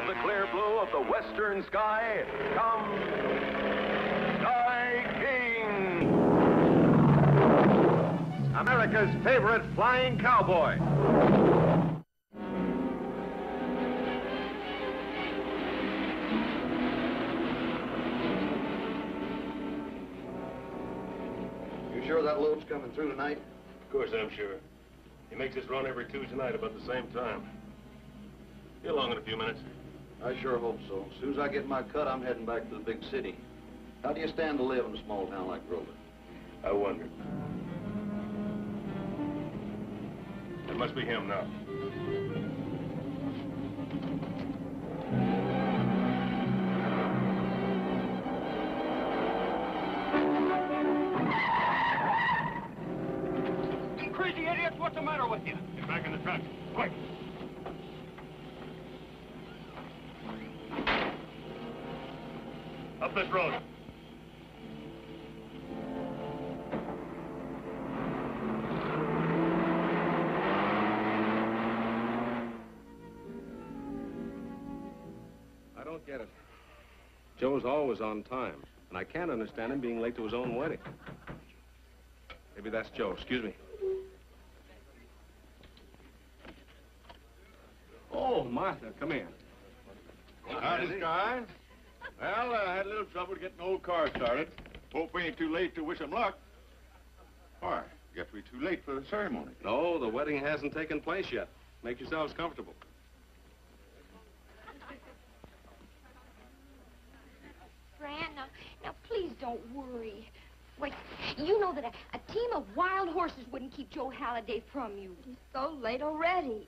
of the clear blue of the western sky comes SkyKing, America's favorite flying cowboy. You sure that load's coming through tonight? Of course I'm sure. He makes his run every Tuesday night about the same time. Be along in a few minutes. I sure hope so. As soon as I get my cut, I'm heading back to the big city. How do you stand to live in a small town like Grover? I wonder. It must be him now. Crazy idiots, what's the matter with you? Get back in the truck, quick. Up this road. I don't get it. Joe's always on time, and I can't understand him being late to his own wedding. Maybe that's Joe. Excuse me. Oh, Martha, come in. Howdy, Sky. Well, I had a little trouble getting the old car started. Hope we ain't too late to wish 'em luck. Why? Guess we're too late for the ceremony. No, the wedding hasn't taken place yet. Make yourselves comfortable. Fran, now please don't worry. Wait, you know that a team of wild horses wouldn't keep Joe Halliday from you. He's so late already.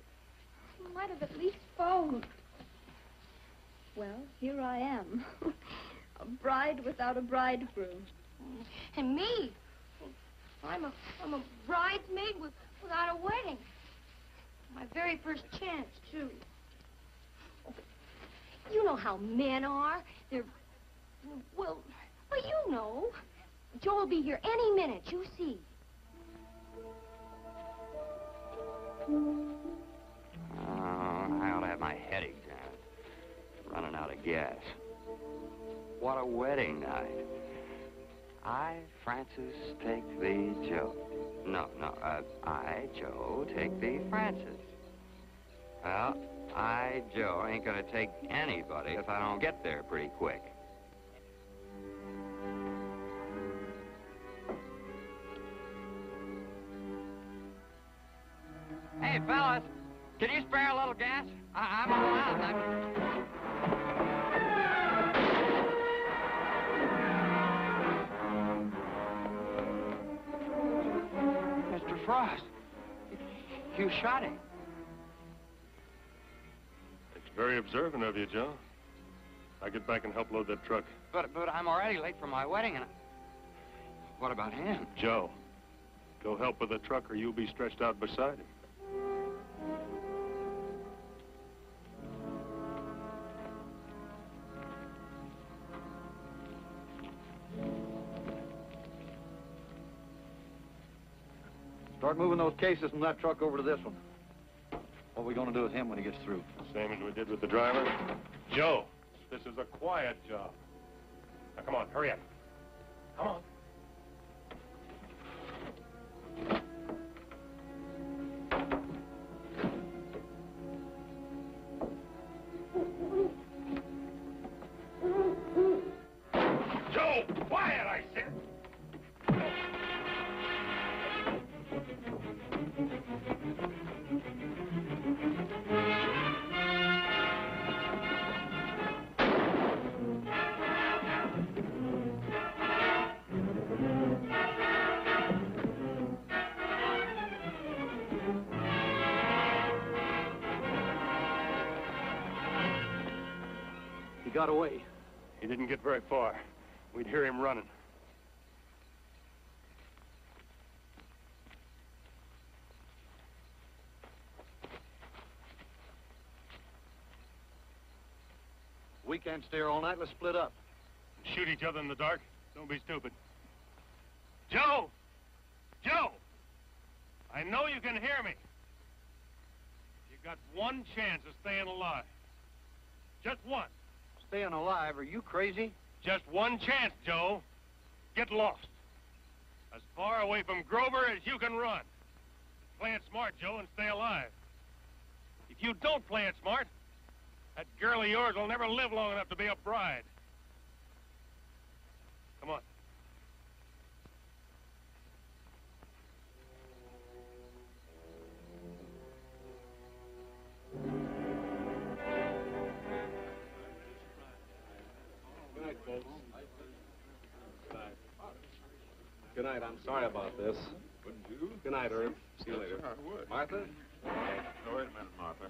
He might have at least phoned. Well, here I am. A bride without a bridegroom. And me, I'm a bridesmaid without a wedding. My very first chance, too. You know how men are. They're, well, you know. Joe will be here any minute, you see. I ought to have my head examined. Running out of gas. What a wedding night. I, Francis, take thee, Joe. No, I, Joe, take thee, Francis. Well, I, Joe, ain't gonna take anybody if I don't get there pretty quick. Hey, fellas, can you spare a little gas? I'm all out. Mr. Frost, you shot him. It's very observant of you, Joe. I'll get back and help load that truck. But I'm already late for my wedding, and what about him? Joe, go help with the truck or you'll be stretched out beside him. Start moving those cases from that truck over to this one. What are we going to do with him when he gets through? Same as we did with the driver. Joe, this is a quiet job. Now, come on, hurry up. Come on. Joe, quiet, I said. He got away. He didn't get very far. We'd hear him running. We can't stay here all night. Let's split up. Shoot each other in the dark? Don't be stupid. Joe! Joe! I know you can hear me. You got one chance of staying alive. Just once. Staying alive, are you crazy? Just one chance, Joe. Get lost. As far away from Grover as you can run. Play it smart, Joe, and stay alive. If you don't play it smart, that girl of yours will never live long enough to be a bride. Come on. Good night, folks. Good night. Good night. I'm sorry about this. Wouldn't you? Good night, Herb. See you later. Sure, I would. Martha? Oh, wait a minute, Martha.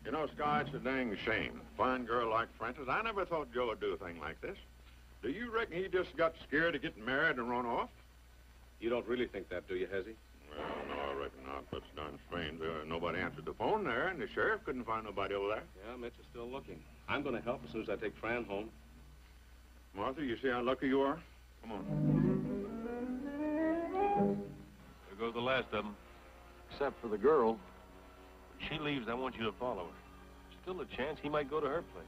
You know, Sky, it's a dang shame. Fine girl like Frances. I never thought Joe would do a thing like this. Do you reckon he just got scared of getting married and run off? You don't really think that, do you, Hezzy? Well, no, I reckon not. That's darn strange. Nobody answered the phone there, and the sheriff couldn't find nobody over there. Yeah, Mitch is still looking. I'm going to help as soon as I take Fran home. Martha, you see how lucky you are? Come on. There goes the last of them. Except for the girl. When she leaves, I want you to follow her. Still a chance he might go to her place.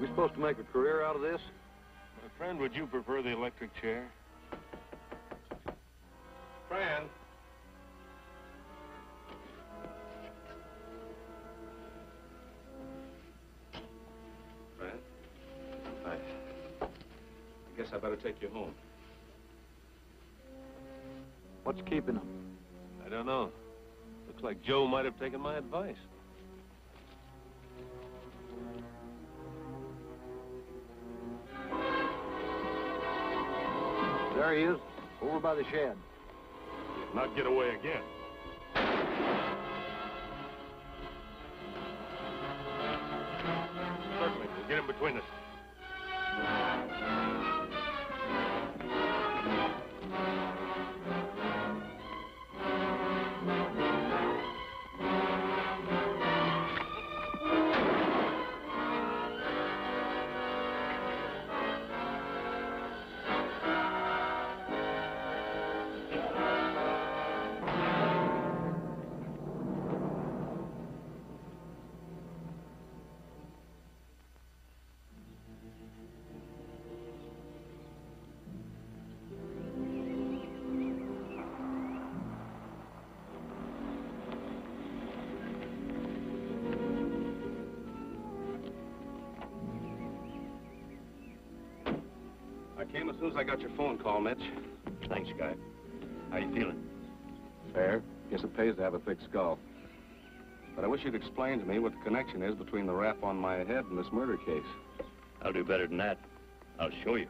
We supposed to make a career out of this? My friend, would you prefer the electric chair? Fran? Fran? I guess I better take you home. What's keeping him? I don't know. Looks like Joe might have taken my advice. There he is, over by the shed. Not get away again. Certainly, we'll get him between us. I came as soon as I got your phone call, Mitch. Thanks, Guy. How you feeling? Fair. Guess it pays to have a thick skull. But I wish you'd explain to me what the connection is between the rap on my head and this murder case. I'll do better than that. I'll show you.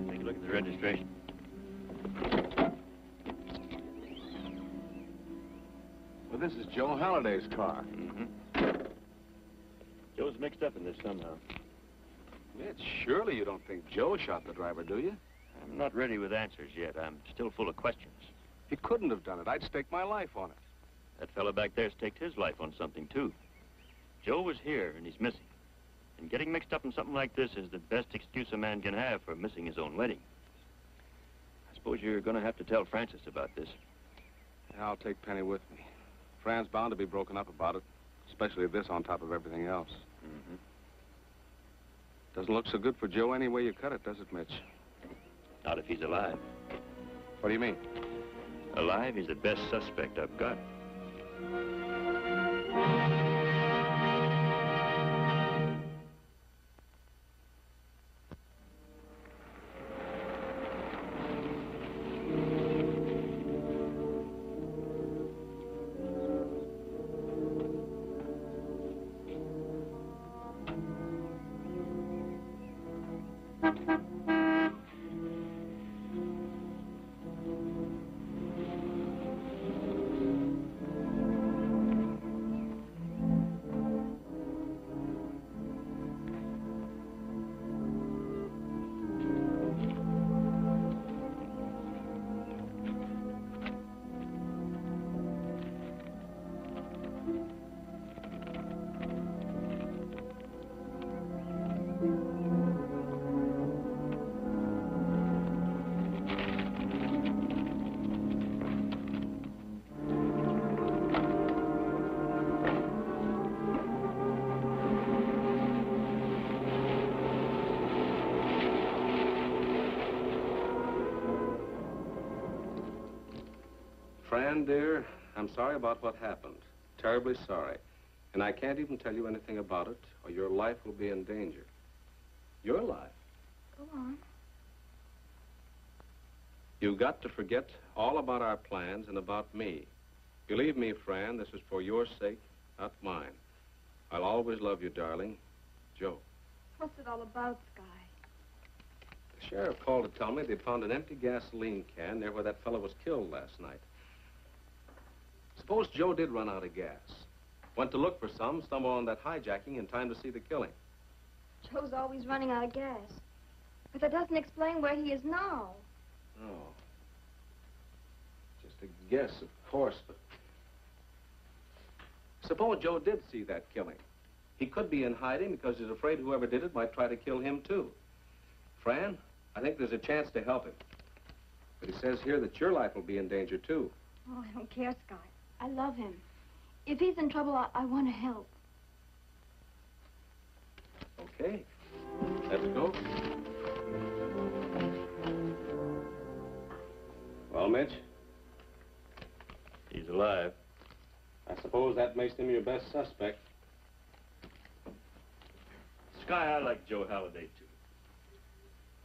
Take a look at the registration. Well, this is Joe Halliday's car. Mm-hmm. Joe's mixed up in this somehow. Mitch, surely you don't think Joe shot the driver, do you? I'm not ready with answers yet. I'm still full of questions. He couldn't have done it. I'd stake my life on it. That fella back there staked his life on something, too. Joe was here, and he's missing. And getting mixed up in something like this is the best excuse a man can have for missing his own wedding. I suppose you're going to have to tell Frances about this. Yeah, I'll take Penny with me. Fran's bound to be broken up about it, especially this on top of everything else. Mm-hmm. Doesn't look so good for Joe any way you cut it, does it, Mitch? Not if he's alive. What do you mean? Alive, he's the best suspect I've got. Fran, dear, I'm sorry about what happened. Terribly sorry. And I can't even tell you anything about it, or your life will be in danger. Your life? Go on. You've got to forget all about our plans and about me. Believe me, Fran, this is for your sake, not mine. I'll always love you, darling. Joe. What's it all about, Sky? The sheriff called to tell me they'd found an empty gasoline can near where that fellow was killed last night. Suppose Joe did run out of gas. Went to look for some, stumbled on that hijacking in time to see the killing. Joe's always running out of gas. But that doesn't explain where he is now. No. Just a guess, of course, but... Suppose Joe did see that killing. He could be in hiding because he's afraid whoever did it might try to kill him, too. Fran, I think there's a chance to help him. But he says here that your life will be in danger, too. Oh, I don't care, Sky. I love him. If he's in trouble, I want to help. Okay. Let's go. Well, Mitch? He's alive. I suppose that makes him your best suspect. Sky, I like Joe Halliday, too.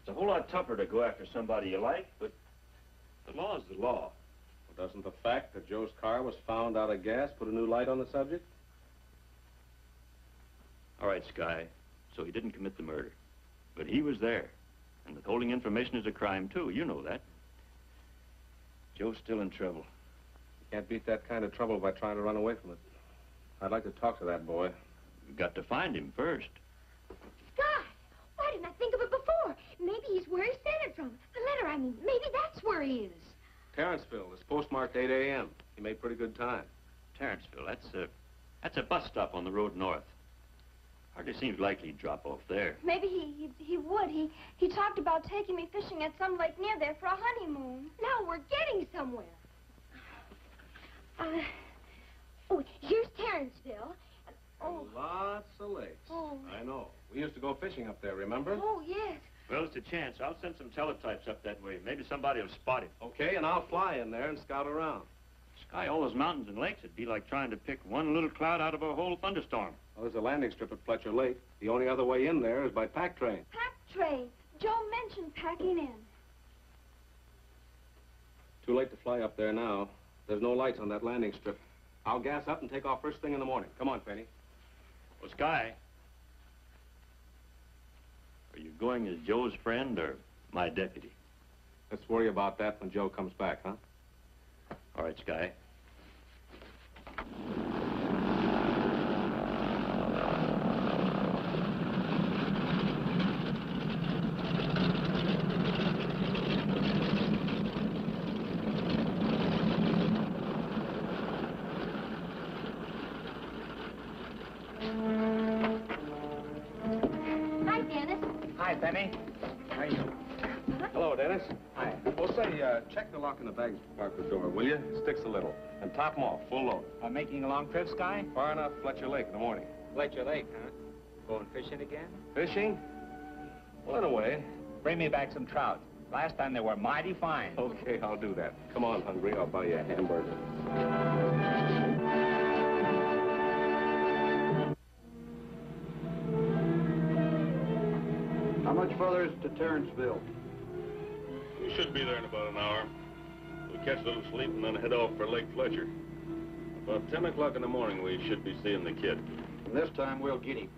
It's a whole lot tougher to go after somebody you like, but the law's the law. Well, doesn't the fact that Joe's car was found out of gas put a new light on the subject? All right, Sky, so he didn't commit the murder. But he was there. And withholding information is a crime, too. You know that. Joe's still in trouble. You can't beat that kind of trouble by trying to run away from it. I'd like to talk to that boy. We've got to find him first. Sky, why didn't I think of it before? Maybe he's where he sent it from. The letter, I mean. Maybe that's where he is. Terrenceville. It's postmarked 8 a.m. He made pretty good time. Terrenceville, that's a bus stop on the road north. Hardly seems likely he'd drop off there. Maybe he would. He talked about taking me fishing at some lake near there for a honeymoon. Now we're getting somewhere. Oh, here's Terrenceville. Oh. Lots of lakes. Oh. I know. We used to go fishing up there, remember? Oh, yes. Well, it's a chance. I'll send some teletypes up that way. Maybe somebody will spot him. Okay, and I'll fly in there and scout around. Sky, all those mountains and lakes, it'd be like trying to pick one little cloud out of a whole thunderstorm. Well, there's a landing strip at Fletcher Lake. The only other way in there is by pack train. Pack train. Joe mentioned packing in. Too late to fly up there now. There's no lights on that landing strip. I'll gas up and take off first thing in the morning. Come on, Fanny. Well, Sky, are you going as Joe's friend or my deputy? Let's worry about that when Joe comes back, huh? All right, Sky. Hi, Dennis. Hi, Penny. How are you? Hello, Dennis. Hi. Well, say, check the lock in the baggage compartment door, will you? It sticks a little. And top them off, full load. Making a long trip, Sky? Far enough, Fletcher Lake in the morning. Fletcher Lake, huh? Going fishing again? Fishing? Well, in a way. Bring me back some trout. Last time they were mighty fine. Okay, I'll do that. Come on, Hungry. I'll buy you a hamburger. How much further is it to Terrenceville? We should be there in about an hour. We'll catch a little sleep and then head off for Lake Fletcher. About 10 o'clock in the morning, we should be seeing the kid. And this time we'll get him.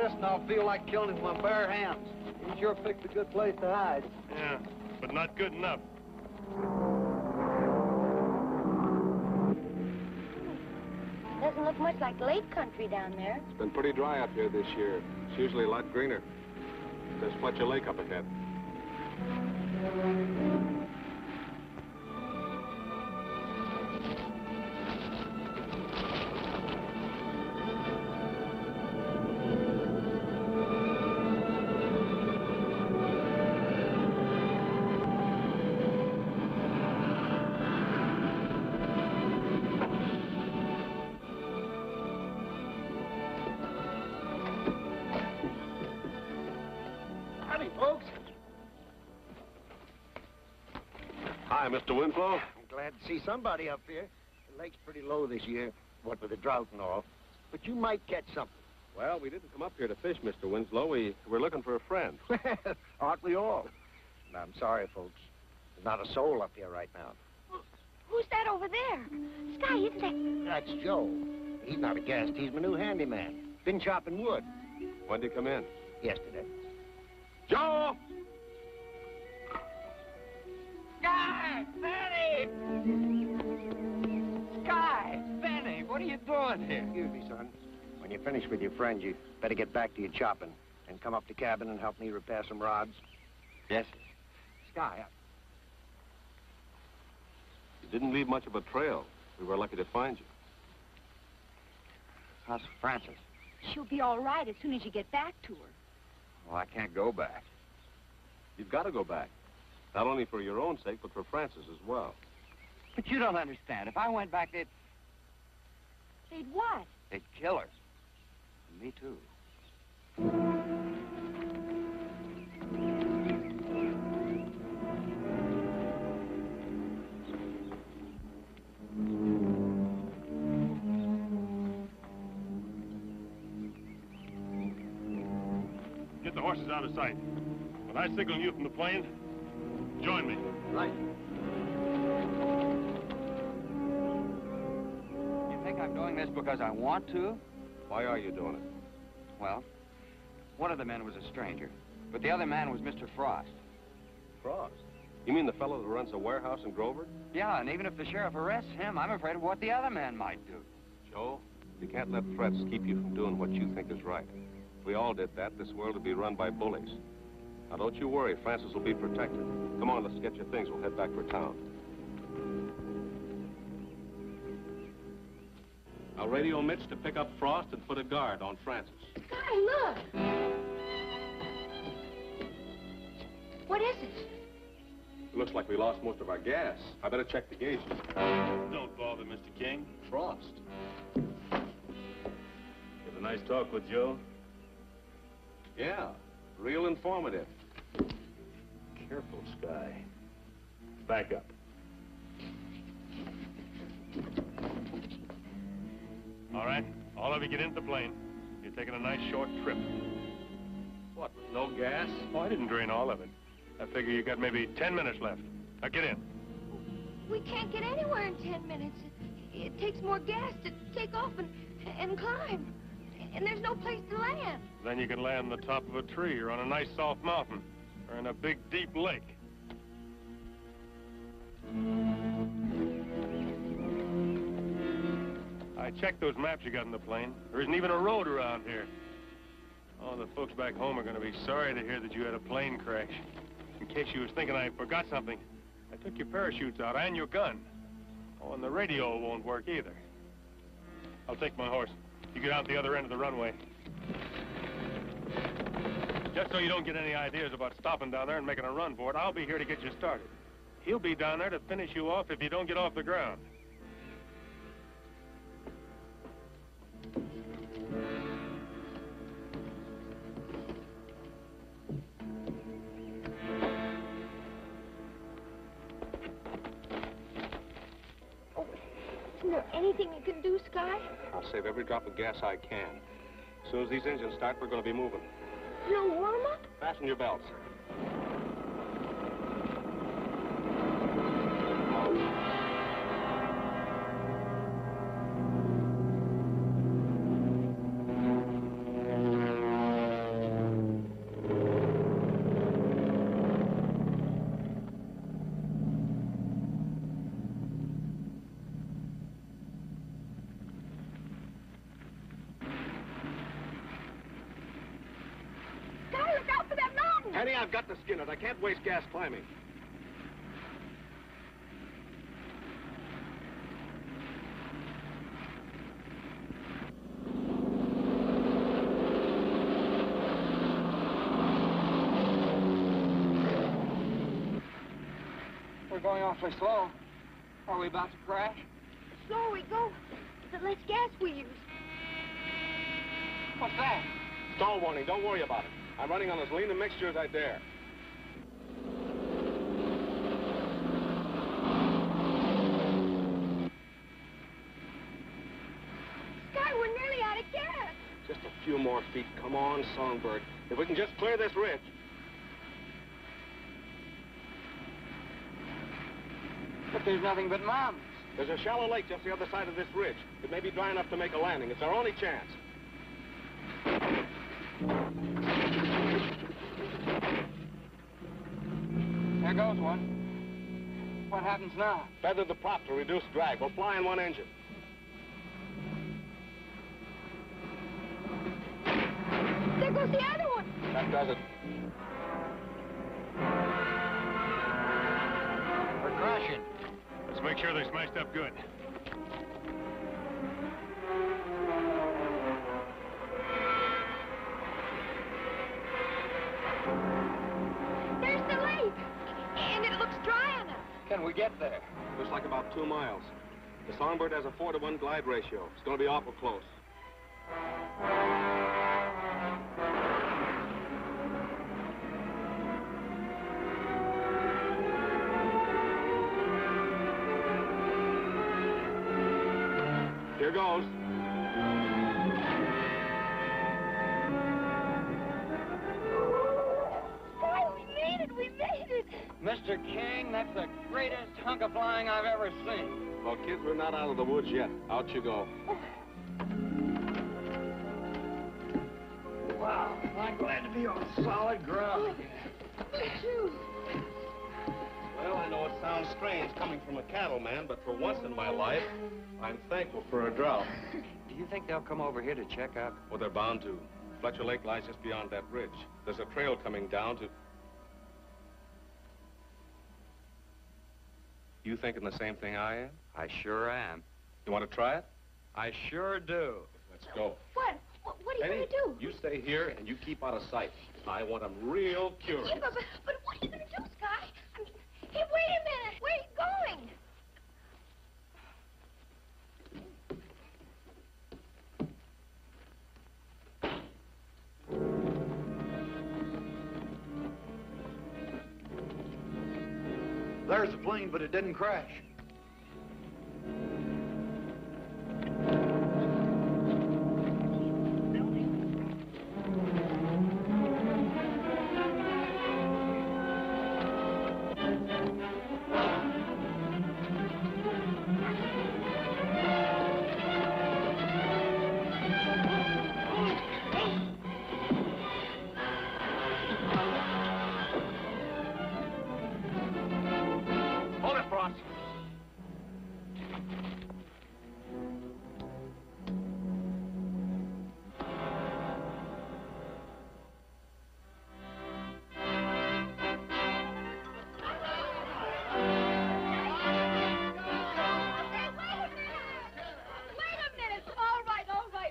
And I'll feel like killing him with my bare hands. He sure picked a good place to hide. Yeah, but not good enough. Doesn't look much like lake country down there. It's been pretty dry up here this year. It's usually a lot greener. There's Fletcher Lake up ahead. Hi, Mr. Winslow. I'm glad to see somebody up here. The lake's pretty low this year, what with the drought and all. But you might catch something. Well, we didn't come up here to fish, Mr. Winslow. We're looking for a friend. Aren't we all? And I'm sorry, folks. There's not a soul up here right now. Who's that over there? Sky, isn't that... That's Joe. He's not a guest. He's my new handyman. Been chopping wood. When did he come in? Yesterday. Joe! Sky! Benny! Sky! Benny, what are you doing here? Excuse me, son. When you finish with your friend, you better get back to your chopping and come up to cabin and help me repair some rods. Yes, sir. Sky, You didn't leave much of a trail. We were lucky to find you. How's Frances? She'll be all right as soon as you get back to her. Well, I can't go back. You've got to go back. Not only for your own sake, but for Frances as well. But you don't understand. If I went back, they'd what? kill her. And me, too. Get the horses out of sight. When I signal you from the plane, join me. Right. You think I'm doing this because I want to? Why are you doing it? Well, one of the men was a stranger, but the other man was Mr. Frost. Frost? You mean the fellow that runs a warehouse in Grover? Yeah, and even if the sheriff arrests him, I'm afraid of what the other man might do. Joe, you can't let threats keep you from doing what you think is right. If we all did that, this world would be run by bullies. Now, don't you worry. Frances will be protected. Come on, let's get your things. We'll head back for town. I'll radio Mitch to pick up Frost and put a guard on Frances. Sky, look! What is it? It looks like we lost most of our gas. I better check the gauges. Don't bother, Mr. King. Frost. Had a nice talk with Joe? Yeah, real informative. Careful, Sky. Back up. All right, all of you get into the plane. You're taking a nice short trip. What, with no gas? Oh, I didn't drain all of it. I figure you got maybe 10 minutes left. Now get in. We can't get anywhere in 10 minutes. It takes more gas to take off and climb. And there's no place to land. Then you can land on the top of a tree or on a nice soft mountain or in a big deep lake. I checked those maps you got in the plane. There isn't even a road around here. Oh, the folks back home are going to be sorry to hear that you had a plane crash. In case you was thinking I forgot something, I took your parachutes out and your gun. Oh, and the radio won't work either. I'll take my horse. You get out the other end of the runway. Just so you don't get any ideas about stopping down there and making a run for it, I'll be here to get you started. He'll be down there to finish you off if you don't get off the ground. Isn't there anything you can do, Sky? I'll save every drop of gas I can. As soon as these engines start, we're going to be moving. No warm-up? Fasten your belts. Henny, I've got to skin it. I can't waste gas climbing. We're going awfully slow. Are we about to crash? The slower we go, the less gas we use. What's that? Stall warning. Don't worry about it. I'm running on as lean a mixture as I dare. few more feet. Come on, Songbird. If we can just clear this ridge. But there's nothing but mountains. There's a shallow lake just the other side of this ridge. It may be dry enough to make a landing. It's our only chance. There goes one. What happens now? Feather the prop to reduce drag. We'll fly in one engine. There goes the other one. That does it. We're crashing. Let's make sure they're smashed up good. There's the lake. And it looks dry enough. Can we get there? Looks like about 2 miles. The Songbird has a 4-to-1 glide ratio. It's going to be awful close. Here goes. Sky, we made it! We made it! Mr. King, that's the greatest hunk of flying I've ever seen. Well, kids, we're not out of the woods yet. Out you go. Wow, I'm glad to be on solid ground. Me too. Well, I know it sounds strange coming from a cattleman, but for once in my life, I'm thankful for a drought. Do you think they'll come over here to check up? Well, they're bound to. Fletcher Lake lies just beyond that ridge. There's a trail coming down to... You thinking the same thing I am? I sure am. You want to try it? I sure do. Let's go. What? What are you going to do? You stay here and you keep out of sight. I want them real curious. Yeah, but what are you going to do, Sky? I mean, hey, wait a minute. Where are you going? There's the plane, but it didn't crash.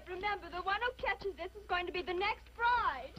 Remember, the one who catches this is going to be the next bride.